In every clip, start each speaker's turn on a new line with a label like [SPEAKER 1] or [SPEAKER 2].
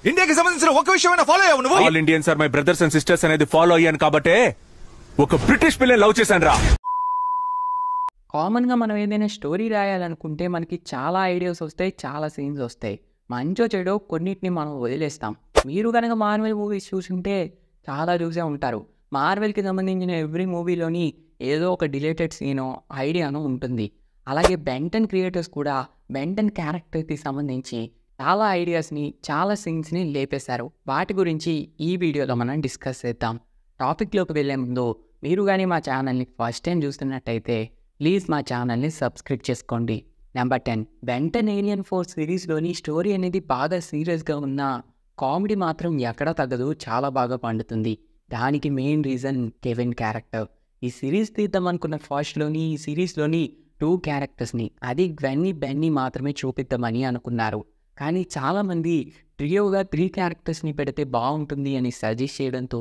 [SPEAKER 1] ఇండియాకి సంబంధించిన ఒక విషయమైనా ఫాలో అయ్యావు నువ్వు?
[SPEAKER 2] All Indians are my brothers and sisters అనేది ఫాలో అయ్యాను కాబట్టే ఒక బ్రిటిష్ పిల్లని లవ్ చేశాను రా.
[SPEAKER 3] కామన్గా మనం ఏదైనా స్టోరీ రాయాలనుకుంటే మనకి చాలా ఐడియాస్ వస్తాయి, చాలా సీన్స్ వస్తాయి. మంచో చెడో కొన్నిటిని మనం వదిలేస్తాం. మీరు కనుక మార్వెల్ మూవీస్ చూసుంటే చాలా చూసే ఉంటారు. మార్వెల్కి సంబంధించిన ఎవ్రీ మూవీలోని ఏదో ఒక డిలేటెడ్ సీనో ఐడియానో ఉంటుంది. అలాగే బెంటన్ క్రియేటర్స్ కూడా బెంటన్ క్యారెక్టర్కి సంబంధించి చాలా ఐడియాస్ని, చాలా సీన్స్ని లేపేశారు. వాటి గురించి ఈ వీడియోలో మనం డిస్కస్ చేద్దాం. టాపిక్లోకి వెళ్ళే ముందు మీరు కానీ మా ఛానల్ని ఫస్ట్ టైం చూస్తున్నట్టయితే ప్లీజ్ మా ఛానల్ని సబ్స్క్రైబ్ చేసుకోండి. నెంబర్ 10, బెంటన్ ఏలియన్ ఫోర్స్ సిరీస్లోని స్టోరీ అనేది బాగా సీరియస్గా ఉన్న కామెడీ మాత్రం ఎక్కడా తగ్గదు, చాలా బాగా పండుతుంది. దానికి మెయిన్ రీజన్ కెవిన్ క్యారెక్టర్. ఈ సిరీస్ తీద్దాం అనుకున్న ఫస్ట్లోని ఈ సిరీస్లోని 2 క్యారెక్టర్స్ని, అది గ్వెన్నీ, బెన్నీ మాత్రమే చూపిద్దామని అనుకున్నారు. కానీ చాలామంది ట్రియోగా 3 క్యారెక్టర్స్ని పెడితే బాగుంటుంది అని సజెస్ట్ చేయడంతో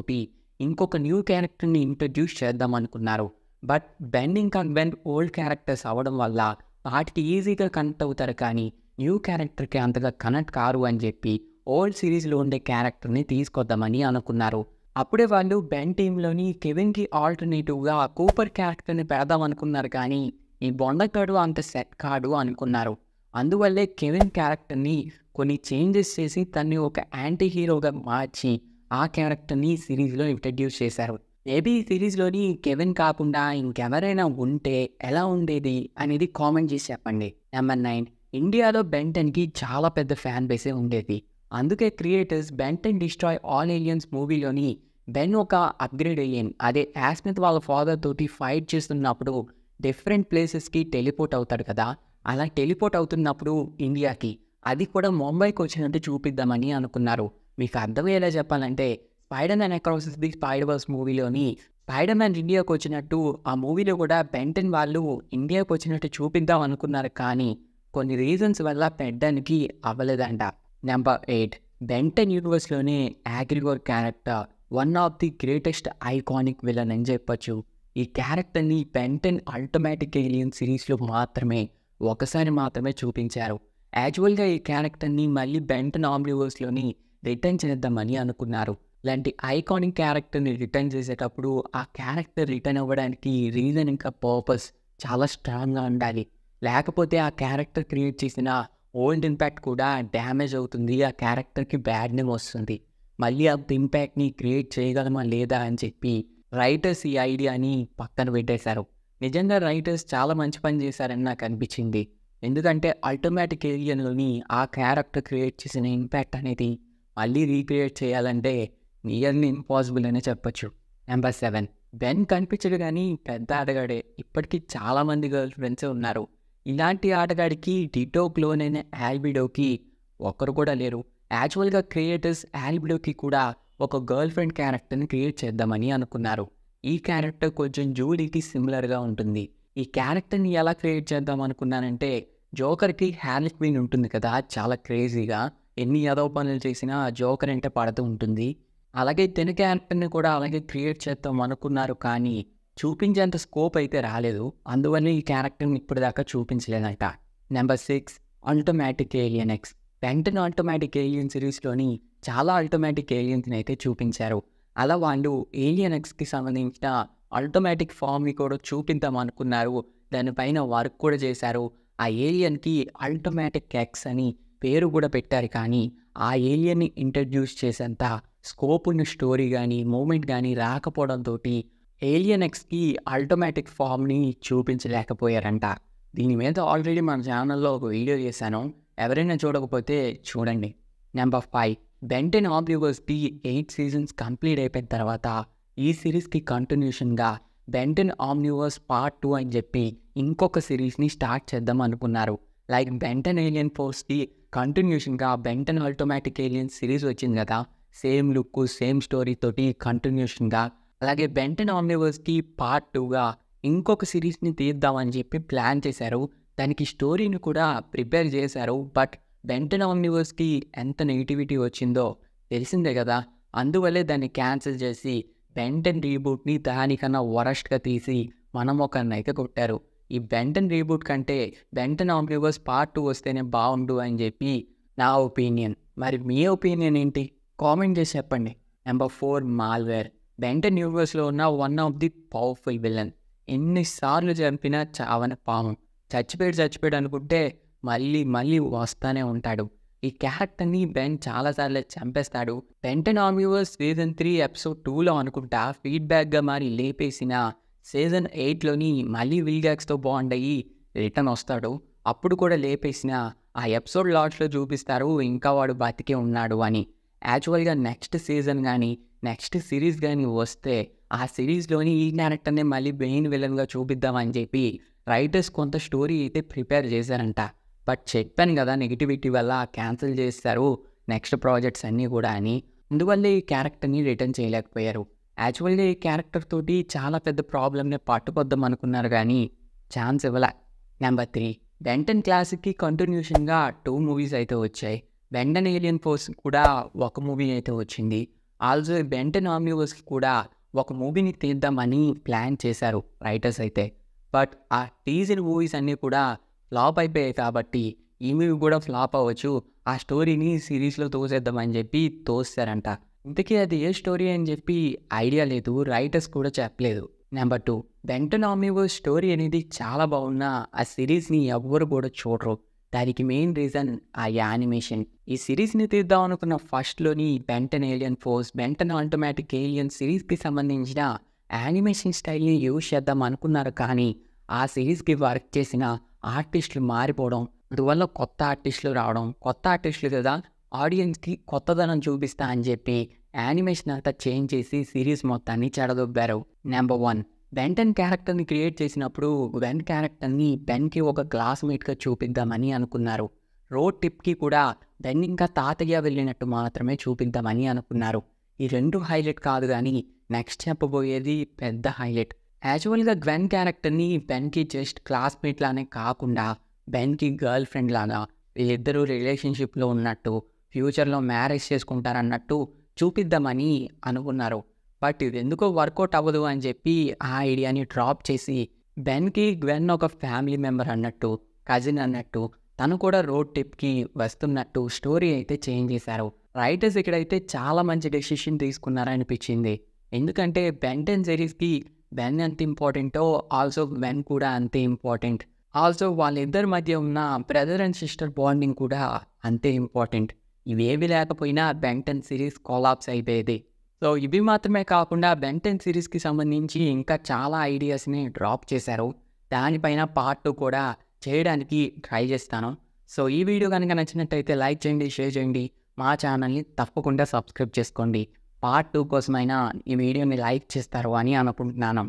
[SPEAKER 3] ఇంకొక న్యూ క్యారెక్టర్ని ఇంట్రడ్యూస్ చేద్దాం అనుకున్నారు. బట్ బెన్ ఇంకా గ్వెన్ ఓల్డ్ క్యారెక్టర్స్ అవ్వడం వల్ల వాటికి ఈజీగా కనెక్ట్ అవుతారు, కానీ న్యూ క్యారెక్టర్కి అంతగా కనెక్ట్ కారు అని చెప్పి ఓల్డ్ సిరీస్లో ఉండే క్యారెక్టర్ని తీసుకొద్దామని అనుకున్నారు. అప్పుడే వాళ్ళు బెన్ టీంలోని కెవిన్కి ఆల్టర్నేటివ్గా కూపర్ క్యారెక్టర్ని పెడదాం అనుకున్నారు, కానీ ఈ బొండకాడు అంత సెట్ కాడు అనుకున్నారు. అందువల్లే కెవిన్ క్యారెక్టర్ని కొన్ని చేంజెస్ చేసి తన్ని ఒక యాంటీ హీరోగా మార్చి ఆ క్యారెక్టర్ని సిరీస్లో ఇంట్రడ్యూస్ చేశారు. మేబీ ఈ సిరీస్లోని కెవిన్ కాకుండా ఇంకెవరైనా ఉంటే ఎలా ఉండేది అనేది కామెంట్ చేసి చెప్పండి. నెంబర్ 9, ఇండియాలో బెంటన్కి చాలా పెద్ద ఫ్యాన్ బేసే ఉండేది. అందుకే creators Ben ten destroy all aliens మూవీలోని బెన్ ఒక అప్గ్రేడ్ ఏలియన్, అదే యాస్మిత్ వాళ్ళ ఫాదర్ తోటి ఫైట్ చేస్తున్నప్పుడు డిఫరెంట్ ప్లేసెస్కి టెలిపోర్ట్ అవుతాడు కదా, అలా టెలిపోర్ట్ అవుతున్నప్పుడు ఇండియాకి, అది కూడా ముంబైకి వచ్చినట్టు చూపిద్దామని అనుకున్నారు. మీకు అర్థమయ్యేలా చెప్పాలంటే Spider Man across the Spiderverse మూవీలోని స్పైడర్ మ్యాన్ ఇండియాకి వచ్చినట్టు ఆ మూవీలో కూడా బెంటన్ వాళ్ళు ఇండియాకి వచ్చినట్టు చూపిద్దాం అనుకున్నారు, కానీ కొన్ని రీజన్స్ వల్ల పెట్టడానికి అవ్వలేదంట. నెంబర్ 8, బెంటన్ యూనివర్స్లోనే Aggregor character one of the greatest iconic villain అని చెప్పొచ్చు. ఈ క్యారెక్టర్ని బెంటన్ అల్టిమేటిక్ ఏలియన్ సిరీస్లో ఒకసారి మాత్రమే చూపించారు. యాక్చువల్గా ఈ క్యారెక్టర్ని మళ్ళీ బెంటన్ ఆమ్నివర్స్లోని రిటర్న్ చేద్దామని అనుకున్నారు. ఇలాంటి ఐకానిక్ క్యారెక్టర్ని రిటర్న్ చేసేటప్పుడు ఆ క్యారెక్టర్ రిటర్న్ అవ్వడానికి రీజన్ ఇంకా పర్పస్ చాలా స్ట్రాంగ్గా ఉండాలి. లేకపోతే ఆ క్యారెక్టర్ క్రియేట్ చేసిన ఓల్డ్ ఇంపాక్ట్ కూడా డ్యామేజ్ అవుతుంది, ఆ క్యారెక్టర్కి బ్యాడ్ నేమ్ వస్తుంది. మళ్ళీ ఆ ఇంపాక్ట్ని క్రియేట్ చేయగలమా లేదా అని చెప్పి రైటర్స్ ఈ ఐడియాని పక్కన పెట్టేశారు. నిజంగా రైటర్స్ చాలా మంచి పని చేశారని నాకు అనిపించింది. ఎందుకంటే అల్టిమేటిక్ ఏలియన్లోని ఆ క్యారెక్టర్ క్రియేట్ చేసిన ఇంపాక్ట్ అనేది మళ్ళీ రీక్రియేట్ చేయాలంటే నియర్లీ ఇంపాసిబుల్ అనే చెప్పొచ్చు. నెంబర్ 7, బెన్ కనిపించడు కానీ పెద్ద ఆటగాడే. ఇప్పటికీ చాలామంది గర్ల్ ఫ్రెండ్సే ఉన్నారు. ఇలాంటి ఆటగాడికి డిటో క్లోన్ అయిన ఆల్బిడోకి ఒక్కరు కూడా లేరు. యాక్చువల్గా క్రియేటర్స్ ఆల్బిడోకి కూడా ఒక గర్ల్ ఫ్రెండ్ క్యారెక్టర్ని క్రియేట్ చేద్దామని అనుకున్నారు. ఈ క్యారెక్టర్ కొంచెం జూలీకి సిమిలర్గా ఉంటుంది. ఈ క్యారెక్టర్ని ఎలా క్రియేట్ చేద్దాం అనుకున్నానంటే, జోకర్కి హ్యార్లీ క్వీన్ ఉంటుంది కదా, చాలా క్రేజీగా ఎన్ని ఏదో పనులు చేసినా జోకర్ అంటే పడుతూ ఉంటుంది. అలాగే తన క్యారెక్టర్ని కూడా అలాగే క్రియేట్ చేద్దాం అనుకున్నారు, కానీ చూపించేంత స్కోప్ అయితే రాలేదు. అందువల్ల ఈ క్యారెక్టర్ని ఇప్పటిదాకా చూపించలేదంట. Number 6, ultimate alien X. Ben ten ultimate alien సిరీస్లోని చాలా అల్టిమేటిక్ ఏలియన్స్ని అయితే చూపించారు. అలా వాళ్ళు ఏలియన్ ఎక్స్కి సంబంధించిన అల్టిమేటిక్ ఫామ్ని కూడా చూపిద్దాం అనుకున్నారు. దానిపైన వర్క్ కూడా చేశారు. ఆ ఏలియన్కి అల్టిమేటిక్ ఎక్స్ అని పేరు కూడా పెట్టారు, కానీ ఆ ఏలియన్ని ఇంట్రడ్యూస్ చేసేంత స్కోప్ ఉన్న స్టోరీ కానీ మూమెంట్ కానీ రాకపోవడంతో ఏలియన్ ఎక్స్కి అల్టిమేటిక్ ఫామ్ని చూపించలేకపోయారంట. దీని మీద ఆల్రెడీ మన ఛానల్లో ఒక వీడియో చేశాను, ఎవరైనా చూడకపోతే చూడండి. నెంబర్ 5, బెంటన్ ఆమ్నివర్స్కి 8 సీజన్స్ కంప్లీట్ అయిపోయిన తర్వాత ఈ సిరీస్కి కంటిన్యూషన్గా బెంటన్ ఆమ్నివర్స్ పార్ట్ 2 అని చెప్పి ఇంకొక సిరీస్ని స్టార్ట్ చేద్దాం అనుకున్నారు. లైక్ బెంటన్ ఏలియన్ ఫోర్స్కి కంటిన్యూషన్గా బెంటన్ అల్టిమేటిక్ ఏలియన్ సిరీస్ వచ్చింది కదా, సేమ్ లుక్ సేమ్ స్టోరీ తోటి కంటిన్యూషన్గా, అలాగే బెంటన్ ఆమ్నివర్స్కి పార్ట్ 2గా ఇంకొక సిరీస్ని తీద్దామని చెప్పి ప్లాన్ చేశారు. దానికి స్టోరీని కూడా ప్రిపేర్ చేశారు. బట్ బెంటన్ ఆమ్నివర్స్కి ఎంత నెగిటివిటీ వచ్చిందో తెలిసిందే కదా, అందువల్లే దాన్ని క్యాన్సిల్ చేసి బెంటన్ రీబూట్ని దానికన్నా వరస్ట్గా తీసి మనం ఒక నైక కొట్టారు. ఈ బెంటన్ రీబూట్ కంటే బెంటన్ ఆమ్నివర్స్ పార్ట్ 2 వస్తేనే బాగుండు అని చెప్పి నా ఒపీనియన్. మరి మీ ఒపీనియన్ ఏంటి? కామెంట్ చేసి చెప్పండి. Number 4 malware. బెంటన్ యూనివర్స్లో ఉన్న one of the powerful villain. ఎన్నిసార్లు చంపినా చావని పాము. చచ్చిపోయాడు అనుకుంటే మళ్ళీ మళ్ళీ వస్తానే ఉంటాడు. ఈ క్యారెక్టర్ని బెన్ చాలాసార్లు చంపేస్తాడు. బెంటన్ ఆమ్యూవర్స్ సీజన్ 3 ఎపిసోడ్ 2లో అనుకుంటా ఫీడ్బ్యాక్గా మారి లేపేసిన సీజన్ 8లోని మళ్ళీ విల్గాక్స్తో బాండ్ అయ్యి రిటర్న్ వస్తాడు. అప్పుడు కూడా లేపేసిన ఆ ఎపిసోడ్ లాట్స్లో చూపిస్తారు ఇంకా వాడు బతికే ఉన్నాడు అని. యాక్చువల్గా నెక్స్ట్ సీజన్ కానీ నెక్స్ట్ సిరీస్ కానీ వస్తే ఆ సిరీస్లోని ఈ క్యారెక్టర్ని మళ్ళీ మెయిన్ విలన్గా చూపిద్దామని చెప్పి రైటర్స్ కొంత స్టోరీ అయితే ప్రిపేర్ చేశారంట. బట్ చెప్పాను కదా నెగిటివిటీ వల్ల క్యాన్సిల్ చేస్తారు నెక్స్ట్ ప్రాజెక్ట్స్ అన్నీ కూడా అని. అందువల్లే ఈ క్యారెక్టర్ని రిటర్న్ చేయలేకపోయారు. యాక్చువల్గా ఈ క్యారెక్టర్ తోటి చాలా పెద్ద ప్రాబ్లమ్ని పట్టుకొద్దాం అనుకున్నారు కానీ ఛాన్స్ ఇవ్వలే. నెంబర్ 3 బెంటన్ క్లాసిక్కి కంటిన్యూషన్గా 2 మూవీస్ అయితే వచ్చాయి. బెంటన్ ఏలియన్ ఫోర్స్ కూడా ఒక మూవీ అయితే వచ్చింది. ఆల్సో బెంటన్ ఆమ్యూవర్స్కి కూడా ఒక మూవీని తీద్దామని ప్లాన్ చేశారు రైటర్స్ అయితే. బట్ ఆ టీజర్ మూవీస్ అన్నీ కూడా ఫ్లాప్ అయిపోయాయి కాబట్టి ఈ మూవీ కూడా ఫ్లాప్ అవ్వచ్చు, ఆ స్టోరీని సిరీస్లో తోసేద్దామని చెప్పి తోస్తారంట. ఇంతకీ అది ఏ స్టోరీ అని చెప్పి ఐడియా లేదు, రైటర్స్ కూడా చెప్పలేదు. నెంబర్ 2 బెంటన్ ఆమ్యూవర్స్ స్టోరీ అనేది చాలా బాగున్నా ఆ సిరీస్ని ఎవ్వరు కూడా చూడరు. దానికి మెయిన్ రీజన్ ఆ యానిమేషన్. ఈ సిరీస్ని తీద్దాం అనుకున్న ఫస్ట్లోని Ben ten alien force, Ben ten automatic alien సిరీస్కి సంబంధించిన యానిమేషన్ స్టైల్ని యూజ్ చేద్దాం అనుకున్నారు కానీ ఆ సిరీస్కి వర్క్ చేసిన ఆర్టిస్టులు మారిపోవడం, అందువల్ల కొత్త ఆర్టిస్టులు రావడం, కొత్త ఆర్టిస్టులు కదా ఆడియన్స్కి కొత్తదనం చూపిస్తా అని చెప్పి యానిమేషన్ అంతా చేంజ్ చేసి సిరీస్ మొత్తాన్ని చెడదొబ్బారు. నెంబర్ 1 బెంటన్ క్యారెక్టర్ని క్రియేట్ చేసినప్పుడు బెన్ క్యారెక్టర్ని బెన్కి ఒక క్లాస్మేట్గా చూపిద్దామని అనుకున్నారు. రోడ్ ట్రిప్కి కూడా బెన్ ఇంకా తాతయ్య వెళ్ళినట్టు మాత్రమే చూపిద్దామని అనుకున్నారు. ఈ 2 హైలైట్ కాదు కానీ నెక్స్ట్ చెప్పబోయేది పెద్ద హైలైట్. యాక్చువల్గా గ్వెన్ క్యారెక్టర్ని బెన్కి జస్ట్ క్లాస్మేట్ లానే కాకుండా బెన్కి గర్ల్ ఫ్రెండ్ లాగా, వీళ్ళిద్దరూ రిలేషన్షిప్లో ఉన్నట్టు, ఫ్యూచర్లో మ్యారేజ్ చేసుకుంటారన్నట్టు చూపిద్దామని అనుకున్నారు. బట్ ఇది ఎందుకో వర్కౌట్ అవ్వదు అని చెప్పి ఆ ఐడియాని డ్రాప్ చేసి బెన్కి గ్వెన్ ఒక ఫ్యామిలీ మెంబర్ అన్నట్టు, కజిన్ అన్నట్టు, తను కూడా రోడ్ ట్రిప్కి వస్తున్నట్టు స్టోరీ అయితే చేంజ్ చేశారు. రైటర్స్ ఇక్కడైతే చాలా మంచి డెసిషన్ తీసుకున్నారనిపించింది. ఎందుకంటే బెంటన్ సిరీస్కి బెన్ ఎంత ఇంపార్టెంటో ఆల్సో గ్వెన్ కూడా అంతే ఇంపార్టెంట్. ఆల్సో వాళ్ళిద్దరి మధ్య ఉన్న బ్రదర్ అండ్ సిస్టర్ బాండింగ్ కూడా అంతే ఇంపార్టెంట్. ఇవేవి లేకపోయినా బెంటన్ సిరీస్ కొలాప్స్ అయిపోయేది. సో ఇవి మాత్రమే కాకుండా బెంటన్ సిరీస్కి సంబంధించి ఇంకా చాలా ఐడియాస్ని డ్రాప్ చేశారు. దానిపైన పార్ట్ 2 కూడా చేయడానికి ట్రై చేస్తాను. సో ఈ వీడియో కనుక నచ్చినట్టయితే లైక్ చేయండి, షేర్ చేయండి, మా ఛానల్ని తప్పకుండా సబ్స్క్రైబ్ చేసుకోండి. పార్ట్ 2 కోసమైనా ఈ వీడియోని లైక్ చేస్తారు అని అనుకుంటున్నాను.